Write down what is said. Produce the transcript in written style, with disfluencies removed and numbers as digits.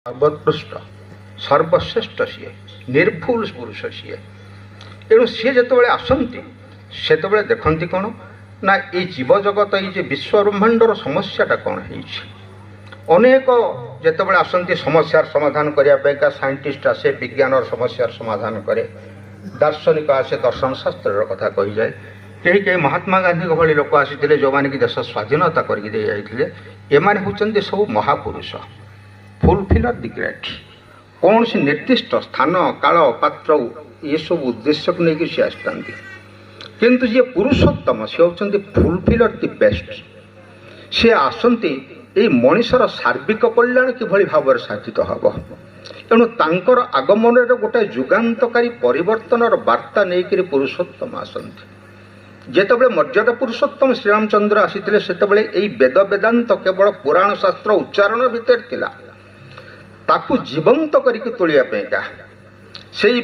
ସର୍ବୋତ୍କୃଷ୍ଟ ସର୍ବଶ୍ରେଷ୍ଠ ସିଏ, ନିର୍ଭୁଲ ପୁରୁଷ ସିଏ। ତେଣୁ ସିଏ ଯେତେବେଳେ ଆସନ୍ତି ସେତେବେଳେ ଦେଖନ୍ତି କ'ଣ ନା ଏଇ ଜୀବଜଗତ ଏଇ ଯେ ବିଶ୍ୱବ୍ରହ୍ମାଣ୍ଡର ସମସ୍ୟାଟା କ'ଣ ହେଇଛି। ଅନେକ ଯେତେବେଳେ ଆସନ୍ତି ସମସ୍ୟାର ସମାଧାନ କରିବା ପାଇଁକା ସାଇଣ୍ଟିଷ୍ଟ ଆସେ ବିଜ୍ଞାନର ସମସ୍ୟାର ସମାଧାନ କରେ, ଦାର୍ଶନିକ ଆସେ ଦର୍ଶନ ଶାସ୍ତ୍ରର କଥା କହିଯାଏ। କେହି କେହି ମହାତ୍ମା ଗାନ୍ଧୀଙ୍କ ଭଳି ଲୋକ ଆସିଥିଲେ ଯେଉଁମାନେ କି ଦେଶ ସ୍ୱାଧୀନତା କରିକି ଦେଇ ଯାଇଥିଲେ। ଏମାନେ ହେଉଛନ୍ତି ସବୁ ମହାପୁରୁଷ, ଫୁଲଫିଲର ଦି ଗ୍ରେଟ୍। କୌଣସି ନିର୍ଦ୍ଦିଷ୍ଟ ସ୍ଥାନ କାଳ ପାତ୍ର ଏସବୁ ଉଦ୍ଦେଶ୍ୟକୁ ନେଇକି ସେ ଆସିଥାନ୍ତି। କିନ୍ତୁ ଯିଏ ପୁରୁଷୋତ୍ତମ ସେ ହେଉଛନ୍ତି ଫୁଲଫିଲର ଦି ବେଷ୍ଟ। ସେ ଆସନ୍ତି ଏଇ ମଣିଷର ସାର୍ବିକ କଲ୍ୟାଣ କିଭଳି ଭାବରେ ସାଧିତ ହେବ। ତେଣୁ ତାଙ୍କର ଆଗମନରେ ଗୋଟାଏ ଯୁଗାନ୍ତକାରୀ ପରିବର୍ତ୍ତନର ବାର୍ତ୍ତା ନେଇକରି ପୁରୁଷୋତ୍ତମ ଆସନ୍ତି। ଯେତେବେଳେ ମର୍ଯ୍ୟାଦା ପୁରୁଷୋତ୍ତମ ଶ୍ରୀରାମଚନ୍ଦ୍ର ଆସିଥିଲେ ସେତେବେଳେ ଏଇ ବେଦ ବେଦାନ୍ତ କେବଳ ପୁରାଣ ଶାସ୍ତ୍ର ଉଚ୍ଚାରଣ ଭିତରେ ଥିଲା। ତାକୁ ଜୀବନ୍ତ କରିକି ତୋଳିବା ପାଇଁକା ସେଇ